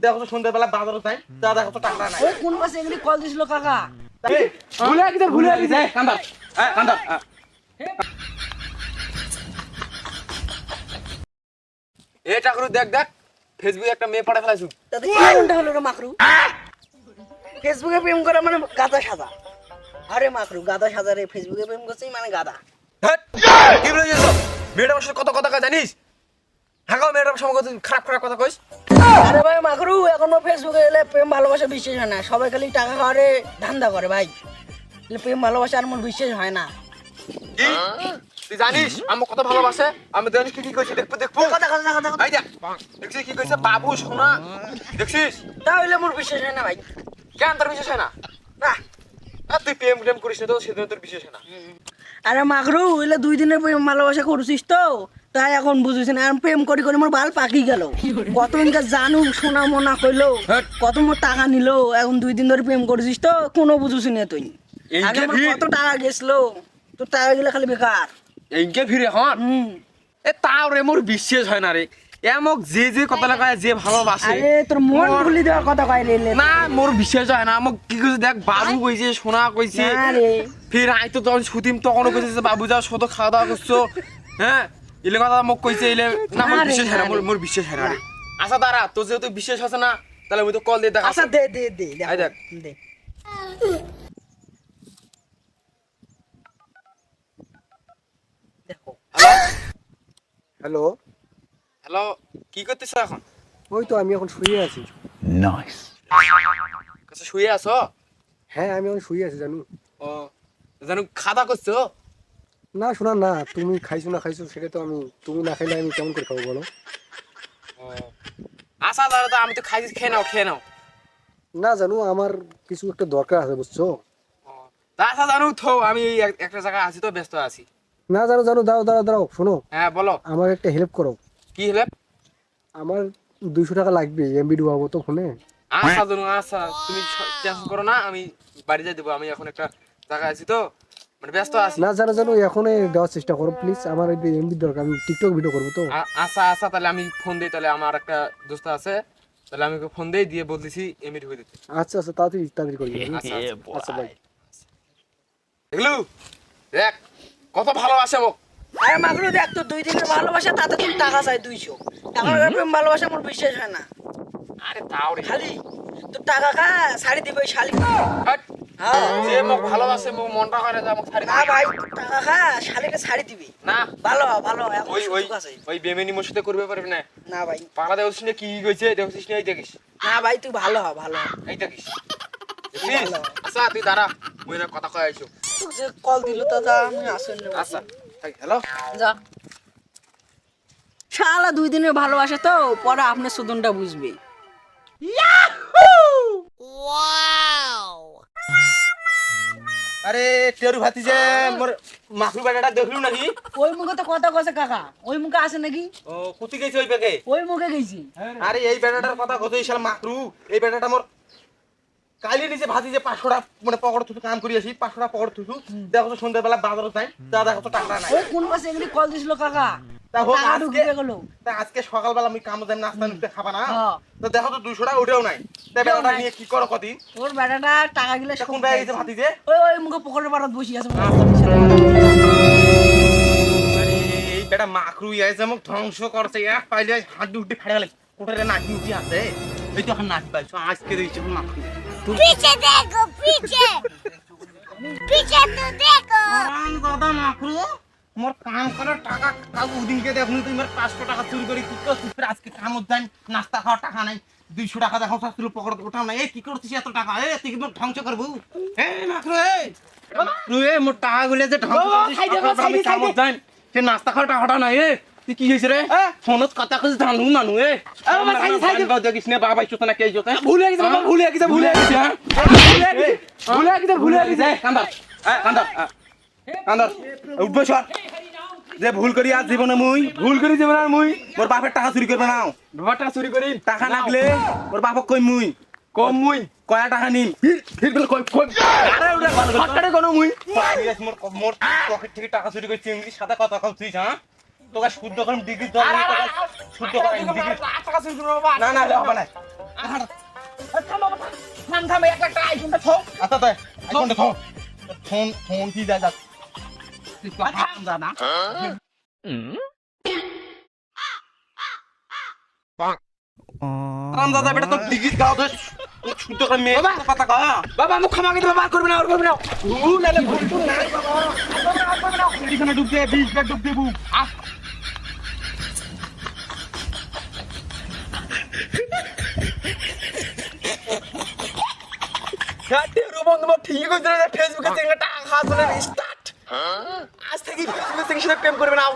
দেখো তো সন্ধ্যাবেলা বাজারে যাই, যা দেখো তো টাকা নাই। ওই কোন পাশে এগুলি কল দিছিল কাকা? ভুলে গেছে কান্দা কান্দা। এই টাকরু দেখ দেখ, ফেসবুকে একটা মেয়ে পাঠা ফেলাইছু। তাতে কি কোনটা হলো রে মাকরু? ফেসবুকে প্রেম করা মানে গাদা সাদা। আরে মাকরু গাদা সাদা রে, ফেসবুকে প্রেম করছিস মানে গাদা। ধ্যাৎ, কি বলে যাচ্ছ? মেয়েটার সাথে কত কথা কয় জানিস? হ্যাঁ গো, মেয়েটার সঙ্গে কত খারাপ খারাপ কথা কইস। আরে ভাই মাকরু এখনো ফেসবুকে এলে প্রেম ভালোবাসা বিশ্বাস হয় না, সবাই খালি টাকা খাওয়ারে ধান্দা করে ভাই। এলে প্রেম ভালোবাসা আর মোর বিশ্বাস হয় না। কি তুই জানিস আমার কত ভালোবাসে? আমি জানিস কি কি কইছি, দেখবো দেখবো। কথা কথা কথা কথা এই দেখ, দেখছিস কি কইছে বাবু সোনা, দেখছিস? তাহলে মোর বিশ্বাস হয় না ভাই। কেন তোর বিশেষ হয় না? না আর তুই প্রেম প্রেম করিস না তো সেদিন তোর বিশেষ হয় না। আরে মাকরু এলে 2 দিনের প্রেম ভালোবাসা করছিস তো, তাই এখন বুঝিস না। আর প্রেম করি করে মোর বাল পাকি গেল। কত ইনকা জানু সোনা মোনা কইলো, কত মোর টাকা নিলো। এখন 2 দিন ধরে প্রেম করছিস তো কোনো বুঝিস না তুই। আগে আমার কত টাকা গেছিল, তোর টাকা গেলে খালি বেকার। এইকে ফিরে এখন এ তাও রে মোর বিশ্বাস হয় না রে। এমক যে যে কথা লাগায় যে ভালোবাসে, আরে তোর মন ভুলি দেওয়ার কথা কইলে না মোর বিশ্বাস হয় না। আমাক কি কইছে দেখ, বাবু কইছে সোনা কইছে, না রে। ফির আই তো তখন সুতিম তখনও কইছে যে বাবু যা শত খাওয়া দাওয়া করছো, হ্যাঁ ইলে কথা মোক কইছে। ইলে না মোর বিশ্বাস হয় না, মোর বিশ্বাস হয় না রে। আচ্ছা দাঁড়া, তোর যেহেতু বিশ্বাস আছে না, তাহলে আমি তো কল দিয়ে দেখা। আচ্ছা দে দে দে আই দেখ। দে। দেখো হ্যালো, হ্যালো, কি করতেছ এখন? ওই তো আমি এখন শুয়ে আছি। কাছে শুয়ে আছো? হ্যাঁ আমি এখন শুয়ে আছি জানু। ও জানো খাওয়া করছো? না শোনা না, তুমি খাইছো না খাইছো সেটা তো আমি, তুমি না খাইলে আমি কেমন করে খাবো বলো? আচ্ছা দাঁড়া, আমি তো খাইছি, খেয়ে নাও খেয়ে নাও। না জানু, আমার কিছু একটা দরকার আছে বুঝছো। আচ্ছা জানো তো, আমি এই একটা জায়গায় আছি তো, ব্যস্ত আছি। না জানো জানো, দাঁড়াও দাঁড়াও দাঁড়াও, শোনো হ্যাঁ বলো, আমার একটা হেল্প করো। কি হলে? আমার 200 টাকা লাগবে, এমবি ঢুকাবো তো ফোনে। আচ্ছা জানো, আচ্ছা তুমি টেনশন করো না, আমি বাড়ি যাই দেবো। আমি এখন একটা জায়গায় আছি তো, মানে ব্যস্ত আছি। না জানো জানো, এখনই দেওয়ার চেষ্টা করো প্লিজ, আমার এই এমবি দরকার, আমি টিকটক ভিডিও করবো তো। আচ্ছা আচ্ছা, তাহলে আমি ফোন দিই। তাহলে আমার একটা দোস্ত আছে, তাহলে আমি ওকে ফোন দিই, দিয়ে বলতেছি এমনি ঢুকে দিতে। আচ্ছা আচ্ছা, তাড়াতাড়ি তাড়াতাড়ি করে দিও। আচ্ছা আচ্ছা ভাই। দেখলু দেখ কত ভালোবাসে মোক। আরে মাকড়ু দেখ, তো 2 দিনের ভালোবাসা তাতে তুমি টাকা চাই 200 টাকা। প্রেম ভালোবাসা মোর বিশ্বাস হয় না। আরে তাও রে, খালি তো টাকা খা শাড়ি দিবে ওই শালি। হাট, হ্যাঁ যে মোক ভালোবাসে মোক মনটা করে যা মোক ছাড়ি না ভাই, টাকা খা শালিকে শাড়ি দিবি। না। ভালো ভালো এখন ওই ওই সুযোগ আছে। ওই বেমেনি মোর সাথে করবে পারবি না। না ভাই, পাড়া দেখিস না কি কইছে, দেখিস না? এই দেখিস, না ভাই তুই ভালো হ ভালো হ। এই দেখিস। দেখিস? আচ্ছা তুই দাঁড়া, মুই না কথা কই আইছো। যে কল দিল দাদা আমি আসেন না। আচ্ছা হ্যালো। যা শালা 2 দিনের ভালোবাসা তো, পরে আপনার সুদনটা বুঝবে। আরে টেরু ভাতি যে মোর মাখরু বেটাটা দেখলু নাকি? ওই মুখে তো কথা কছে কাকা, ওই মুখে আসে নাকি? ও কুতি গেছে ওই বেগে? ওই মুখে গেছি। আরে এই বেটাটার কথা কত, এই শালা মাখরু এই বেটাটা মোর কালি নিজে ভাতি যে 500 টাকা মানে পকেট থুতু কাম করি আসি, 500 টাকা পকেট থুতু। দেখো তো সন্ধ্যাবেলা বাজারে যাই, যা দেখো তো টাকা নাই। ওই কোন পাশে এগুলি কল দিছিল কাকা? তা হোক টাকা আজকে, ঢুকে গেল। তা আজকে সকালবেলা আমি কাম দেন নাস্তা নিতে খাবা না, হ্যাঁ। তো দেখো তো 200 টাকা ওটাও নাই। তা বেটাটা নিয়ে কি করো কদিন? ওর বেটাটা টাকা গিলে তা কোন বেগে গেছে ভাতি যে? ওই ওই মুখে পকেটের পাড়াত বসে আছে। আরে এই বেটা মাখরু আইছে মোক ধ্বংস করছে। এক পাইলে হাড্ডি উড্ডি ফাড়ে গেলে কোটারে নাকি উঠি আছে। এই তো এখন নাকি পাইছো আজকে দিয়েছে মাখরু। पीछे देखो पीछे पीछे तो देखो আরাম দাদা মাখরু, মোর কাম করে টাকা কাউ উদিনকে দেখুন তুই মোর 500 টাকা চুরি করে কি করছিস? ফির আজকে কামত যাই, নাস্তা খাওয়ার টাকা নাই, 200 টাকা দেখো শাস্ত্র পকেট ওঠাও না। এই কি করছিস এত টাকা? তুই কি মোর ধ্বংস করবো? মাখরু মাখরু মোর টাকা গুলো যে ধ্বংস করছিস, আমি কামত যাই, সে নাস্তা খাওয়ার টাকাটা নাই। তুই কি হয়েছে রে? ফোনত কথা কইছিস জানু মানু দেখিস না বাবা ইচ্ছো না কে ইচ্ছো ভুলে গেছে বাবা, ভুলে গেছে ভুলে গেছে ভুলে গেছে ভুলে গেছে কান্দা কান্দা কান্দা উঠবে সর। যে ভুল করি আজ জীবনে মুই ভুল করি জীবনে মুই মোর বাপের টাকা চুরি করবে না। বাবার টাকা চুরি করি টাকা লাগলে মোর বাপক কই মুই কম মুই কয়া টাকা নিম ফির বলে কই কই আরে ওটা ফটকারে কোন মুই মোর মোর পকেট থেকে টাকা চুরি করছিস, ইংলিশ সাদা কথা কইছিস? হ্যাঁ তোকে শুদ্ধ করে ডিগ্রি দল শুদ্ধ করে ডিগ্রি টাকা চুরি করবো বাবা না না হবে না থাম এক লাখ টাকা আইফোনটা থো আচ্ছা তাই আইফোনটা ফোন ফোন ফোন কি যায় যাক তুই তো হাম জানা রাম দাদা বেটা তো ডিগ্রি দাও তো শুদ্ধ করে মেয়ে কথা কয় বাবা মুখ ক্ষমা কিন্তু বার করবে না আর করবে না নালে ভুল তো নাই বাবা এখানে ডুব দে 20 ব্যাগ ডুব দেবু বন্ধু ঠিক হয়েছে ফেসবুকে টাকা খাওয়া স্টার্ট আজ থেকে ফেসবুকে প্রেম করবে না